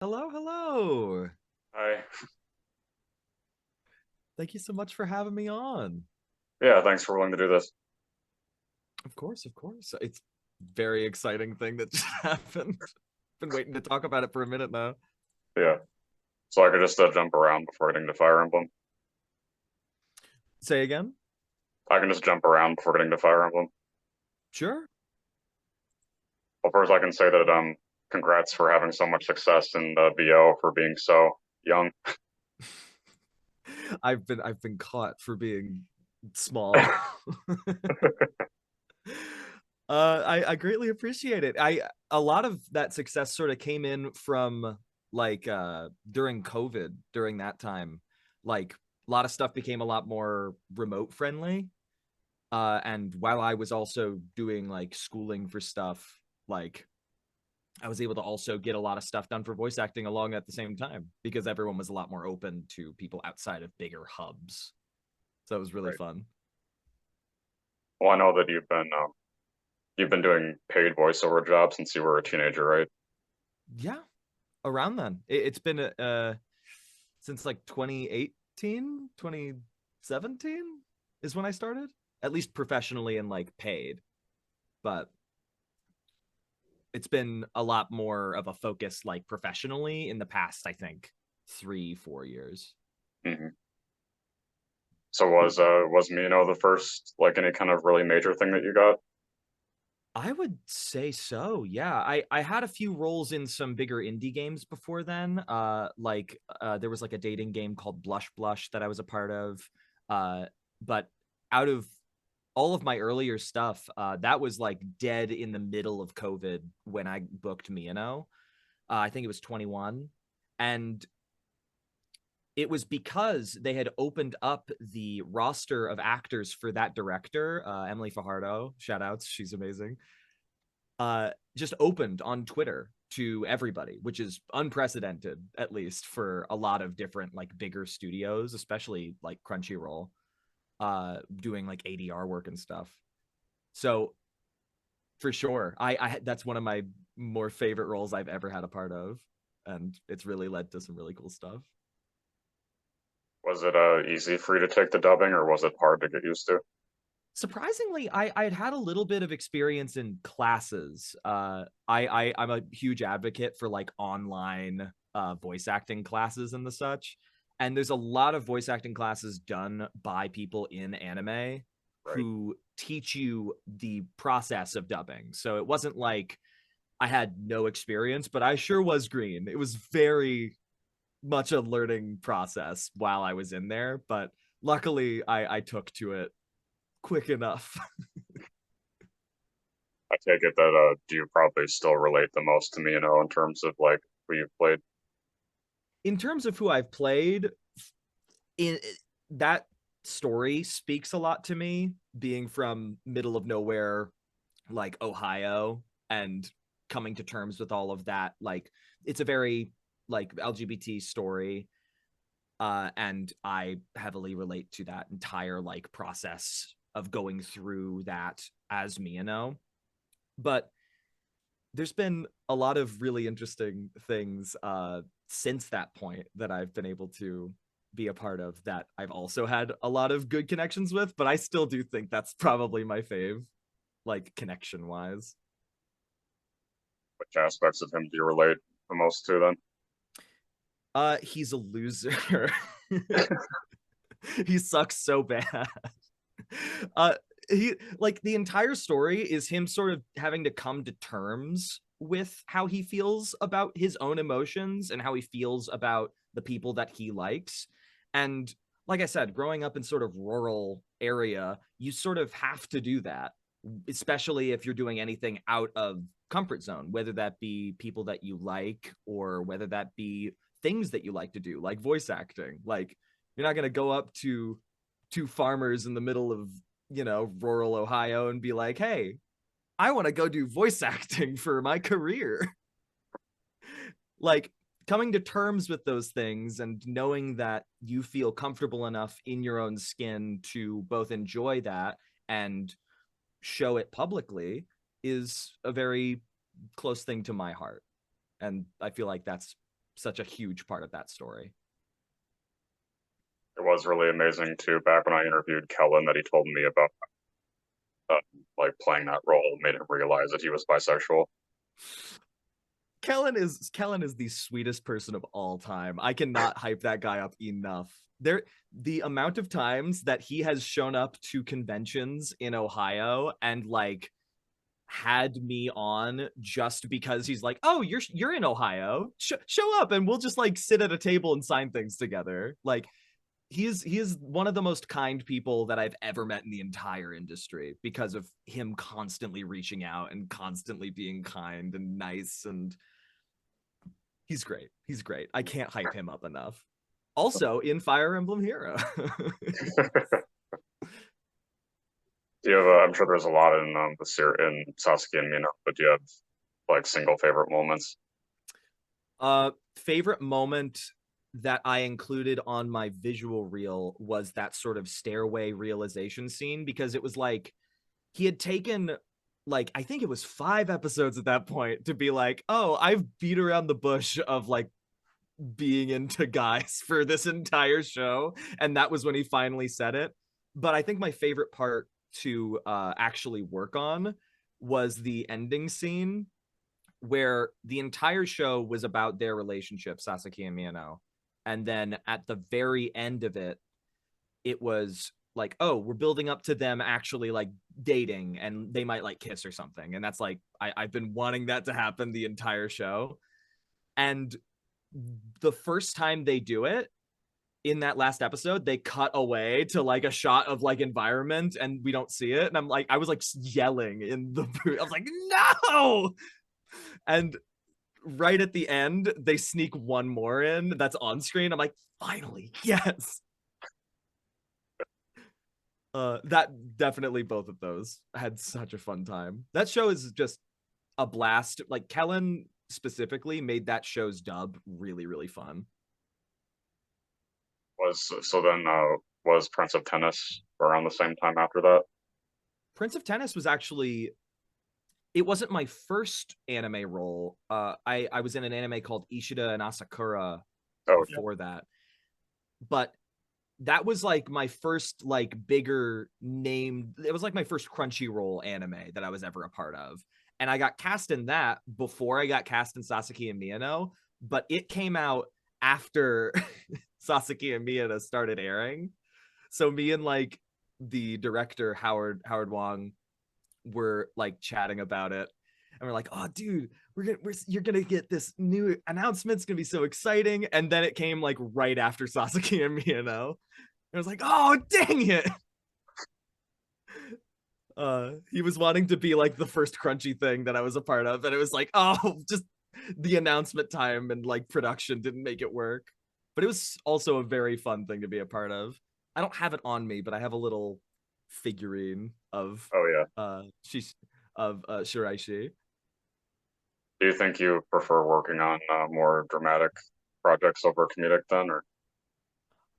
Hello, hello. Hi. Thank you so much for having me on. Yeah, thanks for willing to do this. Of course, of course. It's a very exciting thing that just happened. Been waiting to talk about it for a minute now. Yeah. So I could just jump around before getting to Fire Emblem. Say again? I can just jump around before getting to Fire Emblem. Sure. Well, first I can say that congrats for having so much success in BO for being so young. I've been caught for being small. I greatly appreciate it. A lot of that success sort of came in from during COVID, during that time. Like a lot of stuff became a lot more remote friendly. And while I was also doing like schooling for stuff, like I was able to also get a lot of stuff done for voice acting along at the same time because everyone was a lot more open to people outside of bigger hubs. So it was really Right. fun. Well, I know that you've been doing paid voiceover jobs since you were a teenager, right? Yeah, around then. It's been since like 2018, 2017 is when I started, at least professionally and like paid. But it's been a lot more of a focus like professionally in the past, I think, 3, 4 years. hmm So was Mino the first like any kind of really major thing that you got? I would say so. Yeah. I had a few roles in some bigger indie games before then. There was like a dating game called Blush Blush that I was a part of. But out of all of my earlier stuff, that was like dead in the middle of COVID when I booked Miyano. I think it was 21. And it was because they had opened up the roster of actors for that director, Emily Fajardo. Shout outs, she's amazing. Just opened on Twitter to everybody, which is unprecedented, at least for a lot of different like bigger studios, especially like Crunchyroll, doing like ADR work and stuff. So for sure, I that's one of my more favorite roles I've ever had a part of, and it's really led to some really cool stuff. Was it easy for you to take the dubbing, or was it hard to get used to? Surprisingly, I had had a little bit of experience in classes. I'm a huge advocate for like online voice acting classes and the such. And there's a lot of voice acting classes done by people in anime Right. who teach you the process of dubbing. So it wasn't like I had no experience, but I sure was green. It was very much a learning process while I was in there, but luckily I took to it quick enough. I take it that do you probably still relate the most to me, in terms of like who you've played? In terms of who I've played, in that story speaks a lot to me, being from middle of nowhere, like Ohio, and coming to terms with all of that. Like, it's a very like LGBT story, and I heavily relate to that entire like process of going through that as Miyano. But there's been a lot of really interesting things since that point that I've been able to be a part of that I've also had a lot of good connections with, but I still do think that's probably my fave, like connection wise. Which aspects of him do you relate the most to then? He's a loser. He sucks so bad. Uh he like the entire story is him sort of having to come to terms with how he feels about his own emotions and how he feels about the people that he likes. And like I said, growing up in sort of rural area, you sort of have to do that, especially if you're doing anything out of comfort zone, whether that be people that you like or whether that be things that you like to do, like voice acting. Like you're not going to go up to two farmers in the middle of, rural Ohio and be like, hey, I want to go do voice acting for my career. Like coming to terms with those things and knowing that you feel comfortable enough in your own skin to both enjoy that and show it publicly is a very close thing to my heart. And I feel like that's such a huge part of that story. It was really amazing too. Back when I interviewed Kellen, that he told me about uh, like playing that role made him realize that he was bisexual. Kellen is the sweetest person of all time. I cannot hype that guy up enough. The amount of times that he has shown up to conventions in Ohio and like had me on just because he's like, "Oh, you're in Ohio. Show up and we'll just like sit at a table and sign things together." Like he is one of the most kind people that I've ever met in the entire industry because of him constantly reaching out and constantly being kind and nice, and he's great. He's great. I can't hype him up enough. Also in Fire Emblem Hero. Do you have? I'm sure there's a lot in the in Sasaki and Miyano, but do you have like single favorite moments? Favorite moment that I included on my visual reel was that sort of stairway realization scene, because it was like he had taken, like, I think it was 5 episodes at that point to be like, "Oh, I've beat around the bush of like being into guys for this entire show," and that was when he finally said it. But I think my favorite part to actually work on was the ending scene, where the entire show was about their relationship, Sasaki and Miyano. And then at the very end of it, it was like, "Oh, we're building up to them actually like dating and they might like kiss or something." And that's like, I've been wanting that to happen the entire show. And the first time they do it, in that last episode, they cut away to like a shot of like environment and we don't see it. And I was like yelling in the booth. I was like, "No!" And right at the end, they sneak one more in that's on screen. I'm like, finally, yes. That definitely, both of those, I had such a fun time. That show is just a blast. Like Kellen specifically made that show's dub really, really fun. Was so then was Prince of Tennis around the same time after that? Prince of Tennis was actually, it wasn't my first anime role. I was in an anime called Ishida and Asakura Oh yeah, before that, but that was like my first like bigger name. It was like my first Crunchyroll anime that I was ever a part of. And I got cast in that before I got cast in Sasaki and Miyano, but it came out after Sasaki and Miyano started airing. So me and like the director Howard Wong were like chatting about it, and we're like, "Oh dude, you're gonna get this new announcement, it's gonna be so exciting." And then it came like right after Sasaki and Miyano. I was like, "Oh, dang it." He was wanting to be like the first crunchy thing that I was a part of, and it was like, oh, just the announcement time and like production didn't make it work. But it was also a very fun thing to be a part of. I don't have it on me, but I have a little figurine of oh yeah. she's of Shiraishi. Do you think you prefer working on more dramatic projects over comedic then, or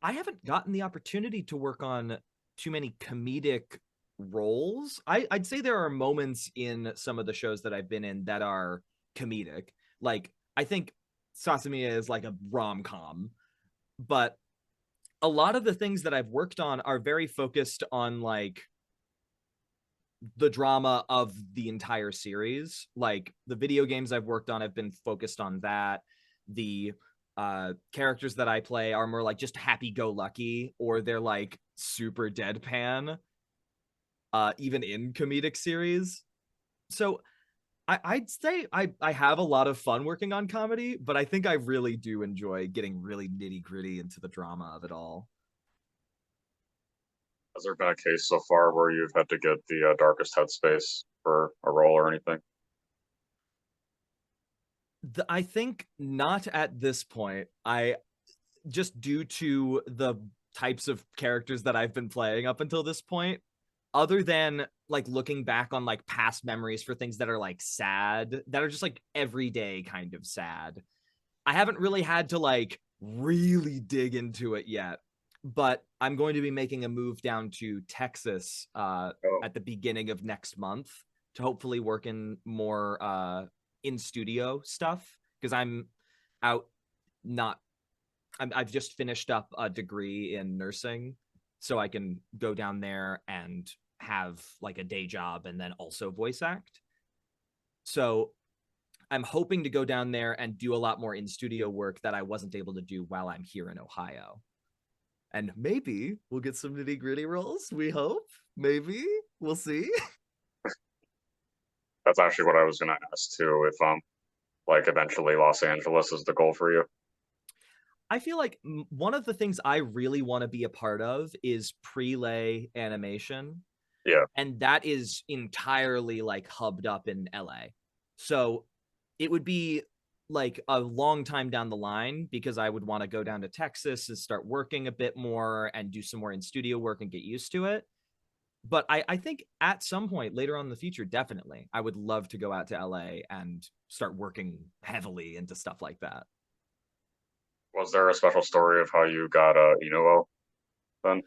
I haven't gotten the opportunity to work on too many comedic roles. I'd say there are moments in some of the shows that I've been in that are comedic. Like, I think Sasamiya is like a rom com, but a lot of the things that I've worked on are very focused on like the drama of the entire series. Like the video games I've worked on have been focused on that. The characters that I play are more like just happy go lucky, or they're like super deadpan, even in comedic series. So I'd say I have a lot of fun working on comedy, but I think I really do enjoy getting really nitty gritty into the drama of it all. has there been a case so far where you've had to get the darkest headspace for a role or anything? I think not at this point. I just due to the types of characters that I've been playing up until this point, other than like looking back on like past memories for things that are like sad, that are just like everyday kind of sad, I haven't really had to like really dig into it yet. But I'm going to be making a move down to Texas Oh, at the beginning of next month to hopefully work in more in studio stuff, because I'm out not I've just finished up a degree in nursing, so I can go down there and have like a day job and then also voice act. So I'm hoping to go down there and do a lot more in studio work that I wasn't able to do while I'm here in Ohio. And maybe we'll get some nitty gritty roles. We hope. Maybe we'll see. That's actually what I was gonna ask too. If like eventually Los Angeles is the goal for you. I feel like one of the things I really want to be a part of is prelay animation, Yeah. and that is entirely like hubbed up in LA. So it would be like a long time down the line because I would want to go down to Texas and start working a bit more and do some more in studio work and get used to it. But I think at some point later on in the future, definitely, I would love to go out to LA and start working heavily into stuff like that. Was there a special story of how you got Inu-Oh then?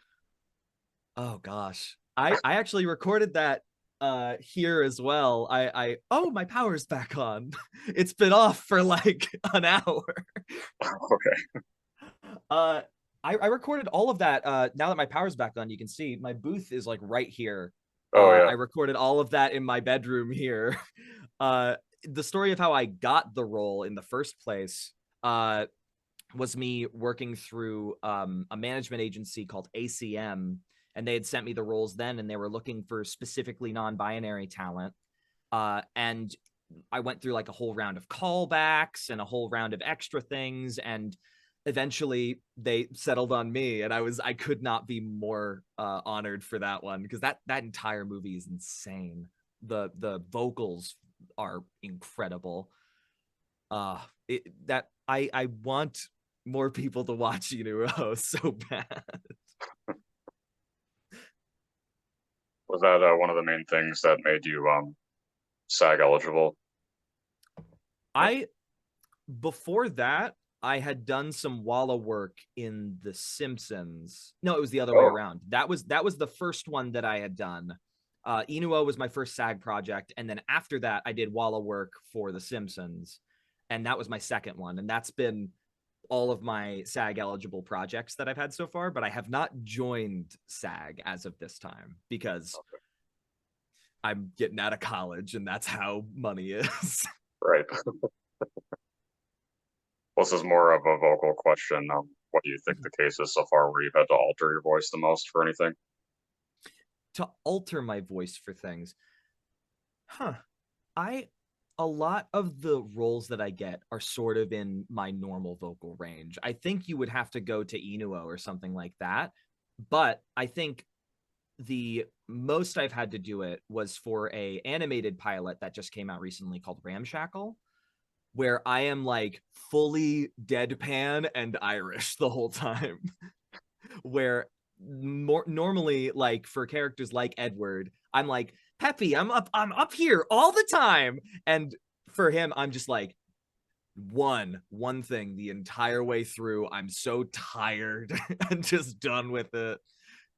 Oh gosh. I actually recorded that here as well. I oh, my power's back on. It's been off for like an hour. Okay. Uh I recorded all of that. Now that my power's back on, you can see my booth is like right here. Oh yeah. I recorded all of that in my bedroom here. The story of how I got the role in the first place was me working through a management agency called ACM, and they had sent me the roles then, and they were looking for specifically non-binary talent. And I went through like a whole round of callbacks and a whole round of extra things, and eventually they settled on me, and I could not be more honored for that one because that entire movie is insane. The vocals are incredible. That I want more people to watch Inu-Oh so bad. Was that one of the main things that made you SAG eligible? I Before that, I had done some Walla work in The Simpsons. No, it was the other way Oh, around. That was the first one that I had done. Inu-Oh was my first SAG project, and then after that, I did Walla work for The Simpsons, and that was my second one. And that's been all of my SAG eligible projects that I've had so far, but I have not joined SAG as of this time because I'm getting out of college and that's how money is. right. Well, this is more of a vocal question. What do you think the case is so far where you've had to alter your voice the most for anything? To alter my voice for things. Huh. I A lot of the roles that I get are sort of in my normal vocal range. I think you would have to go to Inu-Oh or something like that. But I think the most I've had to do it was for a animated pilot that just came out recently called Ramshackle, where I am like fully deadpan and Irish the whole time. Where normally, like for characters like Edward, I'm like peppy, I'm up here all the time, and for him, I'm just like one thing the entire way through. I'm so tired and just done with it,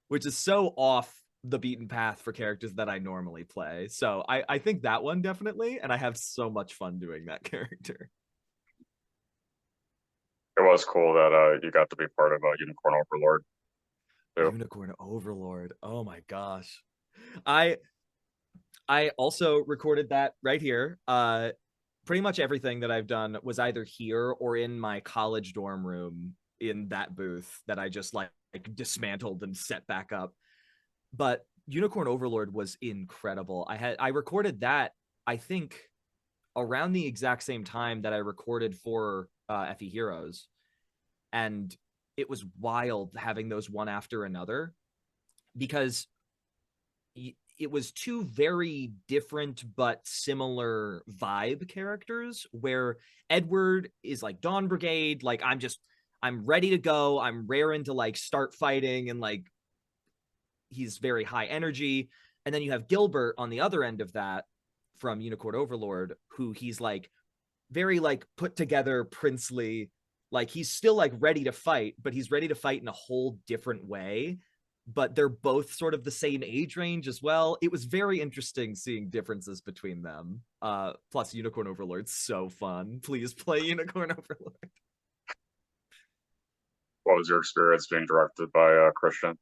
which is so off the beaten path for characters that I normally play. So I think that one definitely, and I have so much fun doing that character. It was cool that you got to be part of Unicorn Overlord too. Unicorn Overlord. Oh my gosh. I I also recorded that right here. Pretty much everything that I've done was either here or in my college dorm room in that booth that I just like dismantled and set back up. But Unicorn Overlord was incredible. I recorded that, I think, around the exact same time that I recorded for FE Heroes, and it was wild having those one after another because it was two very different but similar vibe characters where Edward is like Dawn Brigade, like I'm ready to go, I'm raring to like start fighting, and like he's very high energy. And then you have Gilbert on the other end of that from Unicorn Overlord, who he's like very like put together, princely, like he's still like ready to fight, but he's ready to fight in a whole different way. But they're both sort of the same age range as well. It was very interesting seeing differences between them. Plus Unicorn Overlord's so fun. Please play Unicorn Overlord. What was your experience being directed by Christian?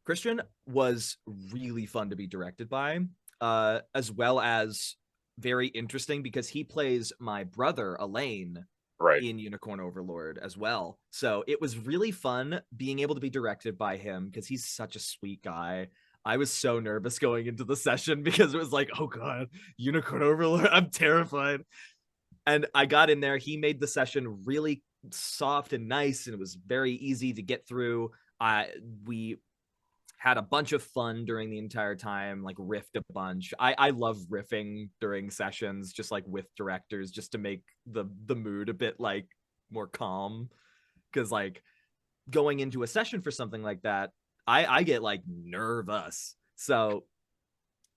Christian was really fun to be directed by, as well as very interesting because he plays my brother Elaine Right. in Unicorn Overlord as well. So it was really fun being able to be directed by him because he's such a sweet guy. I was so nervous going into the session because it was like, oh god, Unicorn Overlord, I'm terrified. And I got in there. He made the session really soft and nice, and it was very easy to get through. We had a bunch of fun during the entire time, like riffed a bunch. I love riffing during sessions, just like with directors, just to make the mood a bit like more calm. Because like going into a session for something like that, I get like nervous. So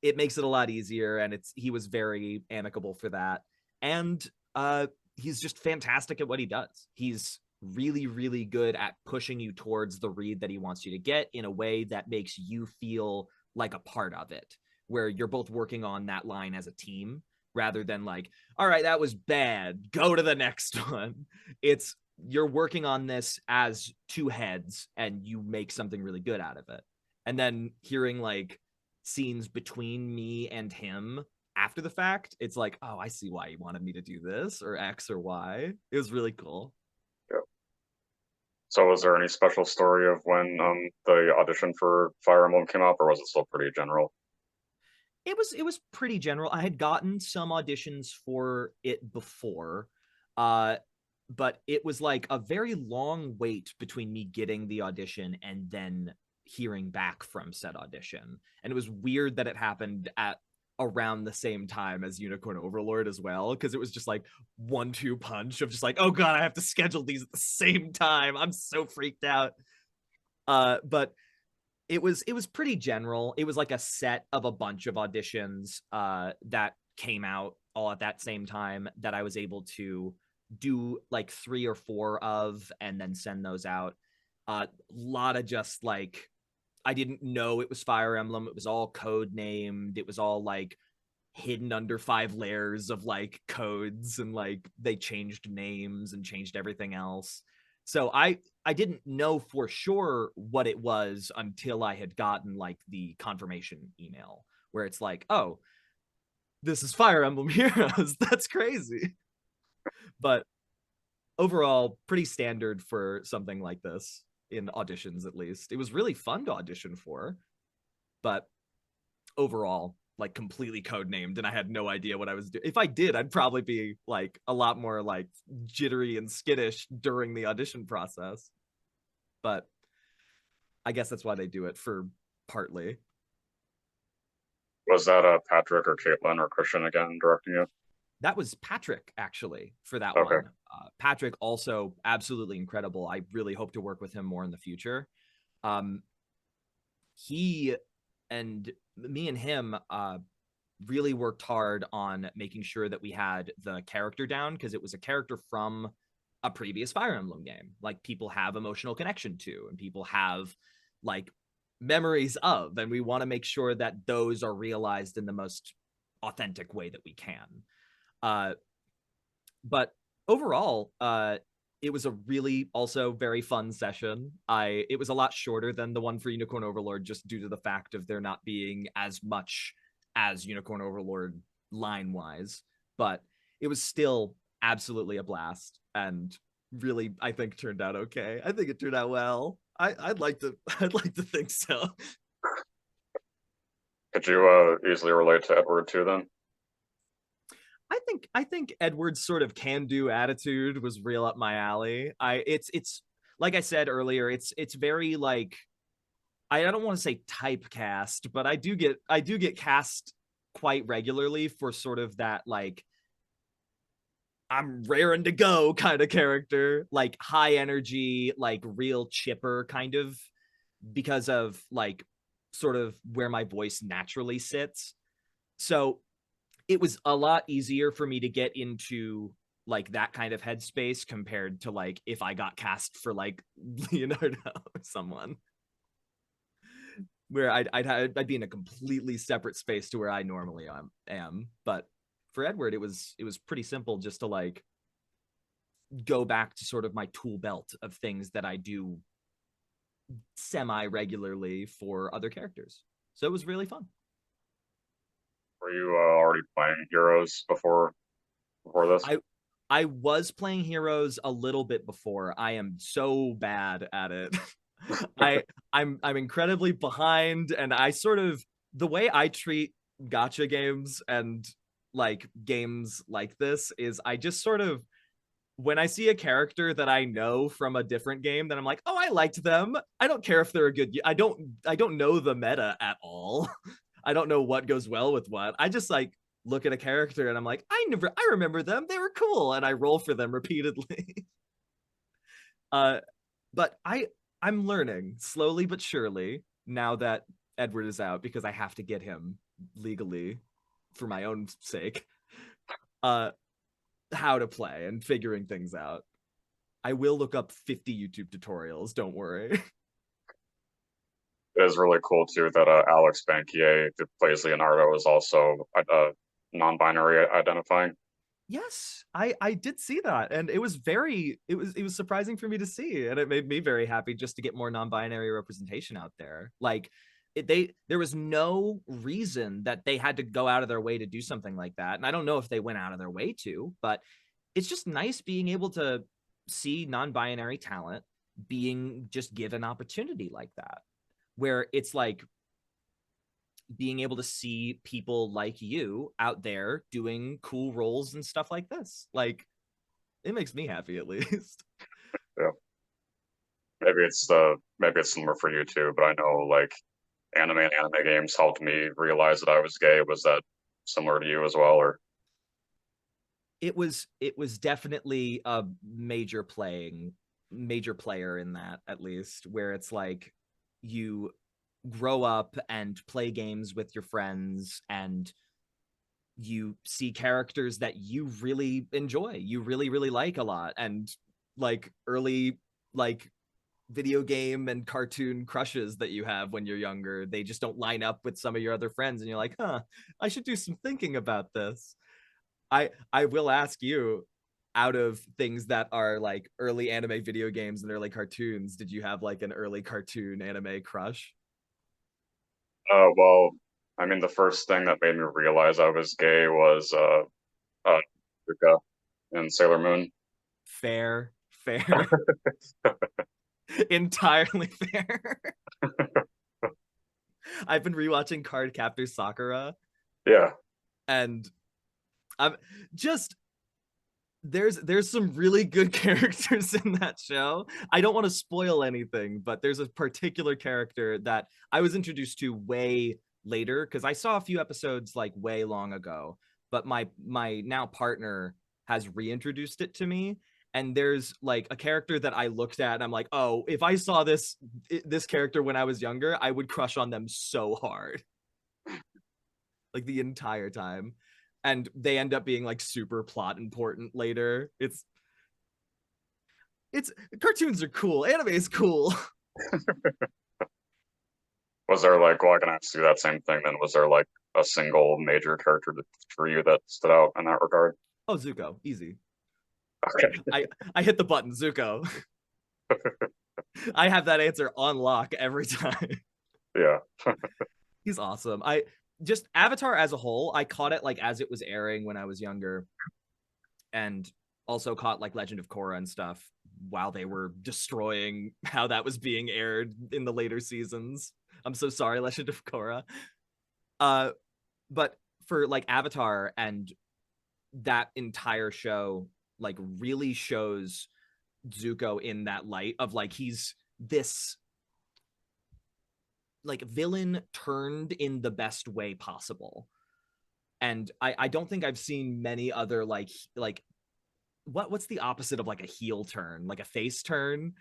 it makes it a lot easier, and it's he was very amicable for that. And he's just fantastic at what he does. He's really, really good at pushing you towards the read that he wants you to get in a way that makes you feel like a part of it, where you're both working on that line as a team rather than like, all right, that was bad, go to the next one. It's you're working on this as two heads and you make something really good out of it. And then hearing like scenes between me and him after the fact, it's like, oh, I see why he wanted me to do this or X or Y. It was really cool. Yeah. So was there any special story of when the audition for Fire Emblem came out, or was it still pretty general? It was pretty general. I had gotten some auditions for it before, uh, but it was like a very long wait between me getting the audition and then hearing back from said audition. And it was weird that it happened at around the same time as Unicorn Overlord as well, because it was just like 1-2 punch of just like, oh god, I have to schedule these at the same time. I'm so freaked out. But it was pretty general. It was like a set of a bunch of auditions that came out all at that same time that I was able to do like 3 or 4 of and then send those out. A lot of just like I didn't know it was Fire Emblem. It was all code named. It was all like hidden under 5 layers of like codes, and like they changed names and changed everything else. So I didn't know for sure what it was until I had gotten like the confirmation email where it's like, oh, this is Fire Emblem Heroes. That's crazy. But overall, pretty standard for something like this in auditions, at least. It was really fun to audition for, but overall, like completely code named, and I had no idea what I was doing. If I did, I'd probably be like a lot more like jittery and skittish during the audition process. But I guess that's why they do it for partly. Was that Patrick or Caitlin or Christian again directing you? That was Patrick actually for that Okay. one. Patrick also absolutely incredible. I really hope to work with him more in the future. Um, he and me and him really worked hard on making sure that we had the character down because it was a character from a previous Fire Emblem game. Like people have emotional connection to, and people have like memories of, and we want to make sure that those are realized in the most authentic way that we can. Uh, but overall, it was a really also very fun session. It was a lot shorter than the one for Unicorn Overlord just due to the fact of there not being as much as Unicorn Overlord line wise, but it was still absolutely a blast and really I think turned out okay. I think it turned out well. I'd like to I'd like to think so. Could you easily relate to Edward too then? I think Edward's sort of can do attitude was real up my alley. It's like I said earlier, it's very like I don't want to say typecast, but I do get cast quite regularly for sort of that like I'm raring to go kind of character, like high energy, like real chipper kind of because of like sort of where my voice naturally sits. So it was a lot easier for me to get into like that kind of headspace compared to like if I got cast for like Leonardo or someone where I'd be in a completely separate space to where I normally am. But for Edward, it was pretty simple just to like go back to sort of my tool belt of things that I do semi regularly for other characters. So it was really fun. Were you already playing Heroes before this? I I was playing Heroes a little bit before. I am so bad at it. I I'm incredibly behind, and I sort of, the way I treat gotcha games and like games like this is I just sort of, when I see a character that I know from a different game, then I'm like, oh, I liked them. I don't care if they're a good. I don't know the meta at all. I don't know what goes well with what. I just like look at a character and I'm like, I remember them. They were cool, and I roll for them repeatedly. uh, but I'm learning slowly but surely now that Edward is out, because I have to get him legally for my own sake. Uh, how to play and figuring things out. I will look up 50 YouTube tutorials. Don't worry. It is really cool too that Alex Banquier, who plays Leonardo, is also non-binary identifying. Yes, I did see that, and it was very, it was surprising for me to see, and it made me very happy just to get more non-binary representation out there. Like there was no reason that they had to go out of their way to do something like that, and I don't know if they went out of their way to, but it's just nice being able to see non-binary talent being just given opportunity like that, where it's like being able to see people like you out there doing cool roles and stuff like this. Like, it makes me happy at least. Yeah, maybe it's similar for you too, but I know like anime and anime games helped me realize that I was gay. Was that similar to you as well, or It was definitely a major player in that, at least, where it's like you grow up and play games with your friends, and you see characters that you really enjoy, you really like a lot, and like early like video game and cartoon crushes that you have when you're younger, they just don't line up with some of your other friends, and you're like, huh, I should do some thinking about this. I will ask you, out of things that are like early anime video games and early cartoons, did you have like an early cartoon anime crush? well, I mean, the first thing that made me realize I was gay was Yuka in Sailor Moon. Fair, fair. Entirely fair. I've been rewatching Card Captor Sakura, Yeah, and I'm just, there's some really good characters in that show. I don't want to spoil anything, but there's a particular character that I was introduced to way later, because I saw a few episodes like way long ago, but my now partner has reintroduced it to me. And there's like a character that I looked at and I'm like, oh, if I saw this character when I was younger, I would crush on them so hard, like the entire time. And they end up being like super plot important later. It's cartoons are cool. Anime is cool. was there like, well, I can ask you that same thing then. Was there like a single major character for you that stood out in that regard? Oh, Zuko, easy. Okay, I I hit the button, Zuko. I have that answer on lock every time. yeah, He's awesome. I just, Avatar as a whole, I caught it like as it was airing when I was younger, and also caught like Legend of Korra and stuff while they were destroying how that was being aired in the later seasons. I'm so sorry, Legend of Korra. Uh, but for like Avatar and that entire show, like really shows Zuko in that light of like he's this like villain turned in the best way possible. And I don't think I've seen many other like what's the opposite of like a heel turn, like a face turn,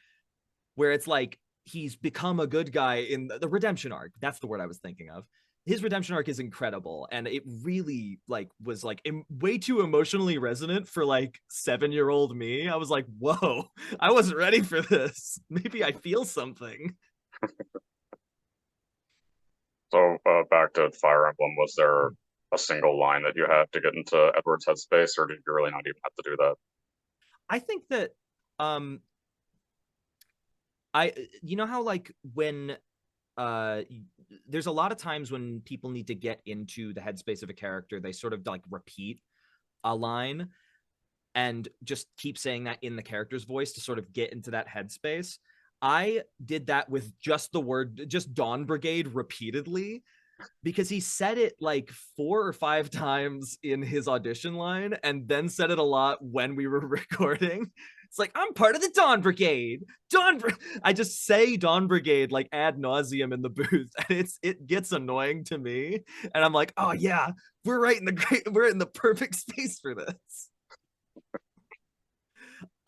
where it's like he's become a good guy in the redemption arc. That's the word I was thinking of. His redemption arc is incredible, and it really like was like way too emotionally resonant for like 7-year old me. I was like, whoa, I wasn't ready for this. Maybe I feel something. so back to Fire Emblem, was there a single line that you had to get into Edward's headspace, or did you really not even have to do that? I think that um I you know how like when uh there's a lot of times when people need to get into the headspace of a character, they sort of like repeat a line and just keep saying that in the character's voice to sort of get into that headspace. I did that with just the word, just Dawn Brigade repeatedly, because he said it like 4 or 5 times in his audition line and then said it a lot when we were recording. It's like, I'm part of the Dawn Brigade. I just say Dawn Brigade like ad nauseum in the booth, and it gets annoying to me. And I'm like, oh yeah, we're in the perfect space for this.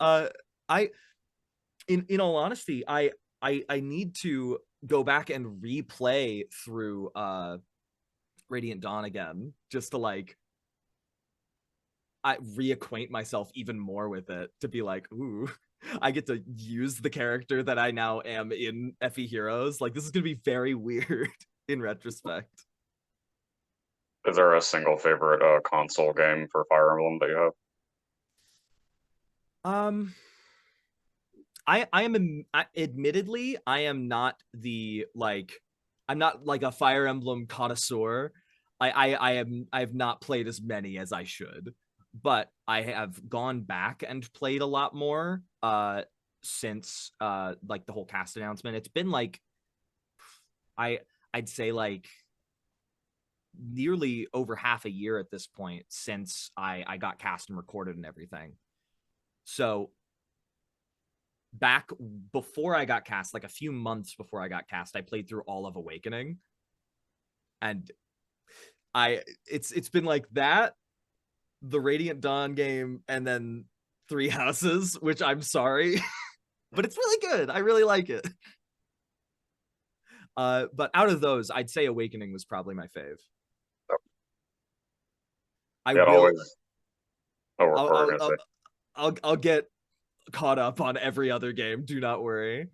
Uh I in all honesty, I need to go back and replay through Radiant Dawn again, just to like I reacquaint myself even more with it, to be like, ooh, I get to use the character that I now am in FE Heroes. Like, this is gonna be very weird in retrospect. Is there a single favorite console game for Fire Emblem that you have? Um, I am admittedly I am not the like I'm not like a Fire Emblem connoisseur. I've not played as many as I should, but I have gone back and played a lot more since like the whole cast announcement. It's been like I I'd say like nearly over half a year at this point since I got cast and recorded and everything. So back before I got cast, like a few months before I got cast, I played through all of Awakening, and it's been like that, the Radiant Dawn game, and then Three Houses, which I'm sorry, but it's really good. I really like it. But out of those, I'd say Awakening was probably my fave. I Yeah, it will. always. Oh, what I'll were we I'll gonna say? I'll, I'll get caught up on every other game. Do not worry.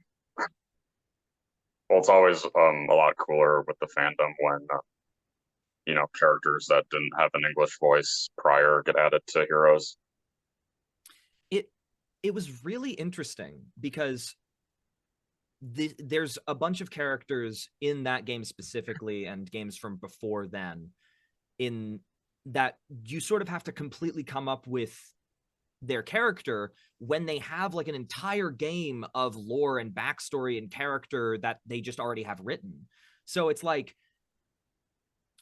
Well, it's always a lot cooler with the fandom when characters that didn't have an English voice prior get added to heroes. It it was really interesting because there's a bunch of characters in that game specifically and games from before then in that you sort of have to completely come up with their character when they have like an entire game of lore and backstory and character that they just already have written. So it's like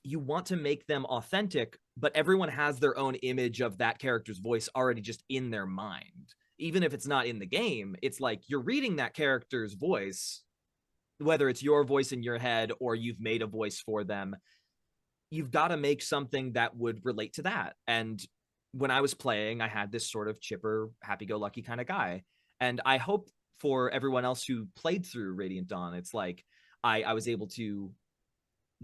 you want to make them authentic, but everyone has their own image of that character's voice already just in their mind. Even if it's not in the game, it's like you're reading that character's voice, whether it's your voice in your head or you've made a voice for them. You've got to make something that would relate to that. And when I was playing, I had this sort of chipper, happy go lucky kind of guy. And I hope for everyone else who played through Radiant Dawn, it's like I was able to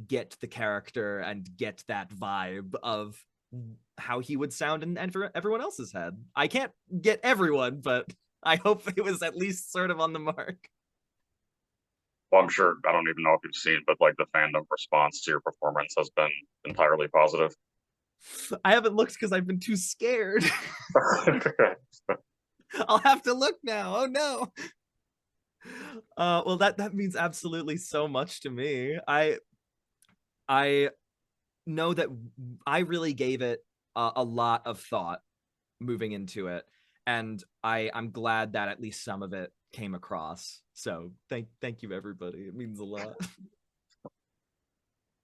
get the character and get that vibe of how he would sound and for everyone else's head. I can't get everyone, but I hope it was at least sort of on the mark. Well, I'm sure I don't even know if you've seen, but like the fandom response to your performance has been entirely positive. I haven't looked because I've been too scared. I'll have to look now. Oh no. Well, that means absolutely so much to me. I know that I really gave it a lot of thought moving into it, and I'm glad that at least some of it came across. So thank you everybody. It means a lot.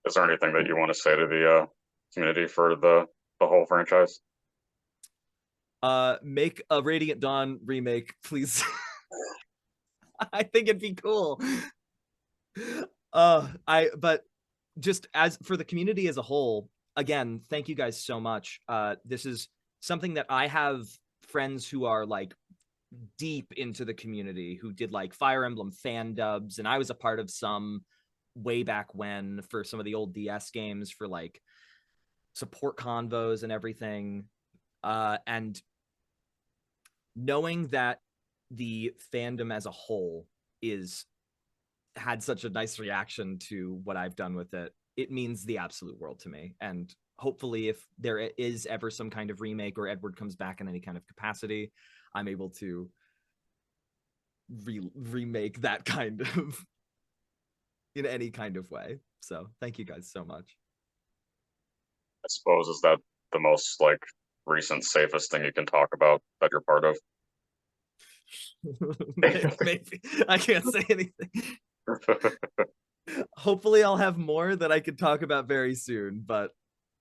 Is there anything that you want to say to the community for the whole franchise? Make a Radiant Dawn remake, please. I think it'd be cool. I but just as for the community as a whole, again, thank you guys so much. This is something that I have friends who are like deep into the community who did like Fire Emblem fan dubs, and I was a part of some way back when for some of the old DS games for like support convos and everything. And knowing that the fandom as a whole is had such a nice reaction to what I've done with it, it means the absolute world to me. And hopefully, if there is ever some kind of remake or Edward comes back in any kind of capacity, I'm able to remake that kind of in any kind of way. So thank you guys so much. I suppose is that the most like recent safest thing you can talk about that you're part of? Maybe I can't say anything. Hopefully, I'll have more that I can talk about very soon, but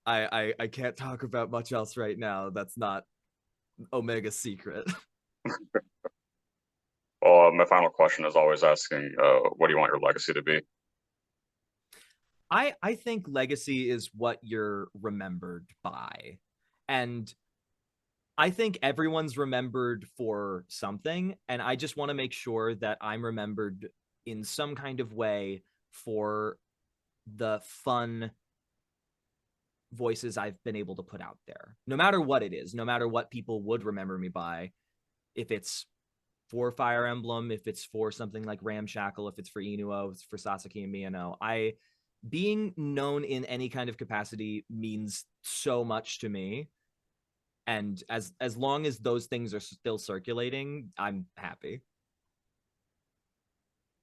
I can't talk about much else right now. That's not Omega secret. Well, my final question is always asking, what do you want your legacy to be? I think legacy is what you're remembered by, and I think everyone's remembered for something, and I just want to make sure that I'm remembered in some kind of way for the fun voices I've been able to put out there. No matter what it is, no matter what people would remember me by, if it's for Fire Emblem, if it's for something like Ramshackle, if it's for Inu-Oh, if it's for Sasaki and Miyano, I being known in any kind of capacity means so much to me. And as long as those things are still circulating, I'm happy.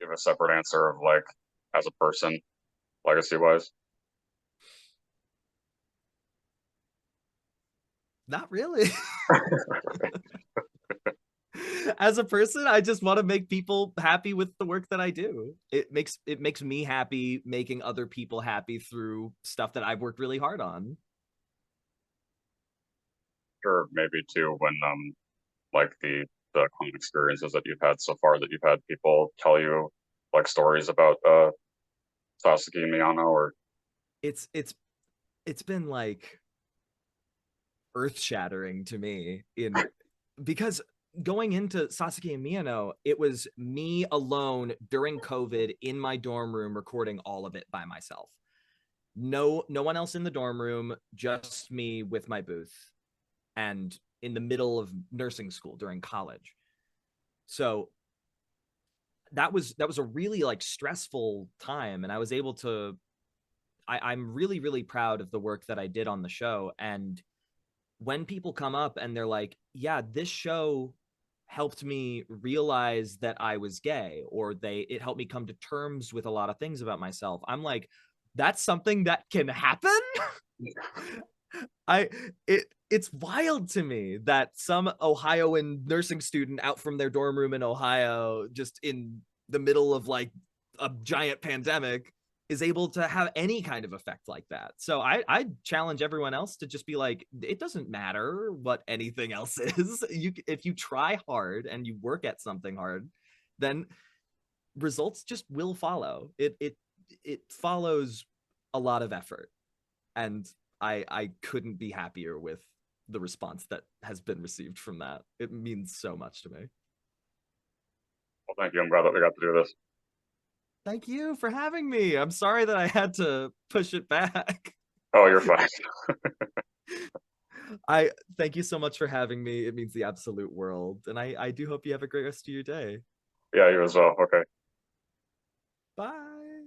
Give a separate answer of like as a person, legacy wise. Not really. As a person, I just want to make people happy with the work that I do. It makes me happy making other people happy through stuff that I've worked really hard on. Sure, maybe too when like the common experiences that you've had so far that you've had people tell you like stories about Sasaki and Miyano or It's been like earth-shattering to me in because going into Sasaki and Miyano, it was me alone during COVID in my dorm room recording all of it by myself. No one else in the dorm room, just me with my booth and in the middle of nursing school during college. So that was a really like stressful time, and I was able to I'm really really proud of the work that I did on the show. And when people come up and they're like, yeah, this show helped me realize that I was gay, or it helped me come to terms with a lot of things about myself, I'm like, that's something that can happen. I it's wild to me that some Ohioan nursing student out from their dorm room in Ohio, just in the middle of like a giant pandemic, is able to have any kind of effect like that. So I challenge everyone else to just be like, it doesn't matter what anything else is. You if you try hard and you work at something hard, then results just will follow. It follows a lot of effort, and I couldn't be happier with the response that has been received from that. It means so much to me. well, thank you. I'm glad that we got to do this. Thank you for having me. I'm sorry that I had to push it back. Oh, you're fine. I thank you so much for having me. It means the absolute world. And I do hope you have a great rest of your day. Yeah, you as well. Okay. Bye.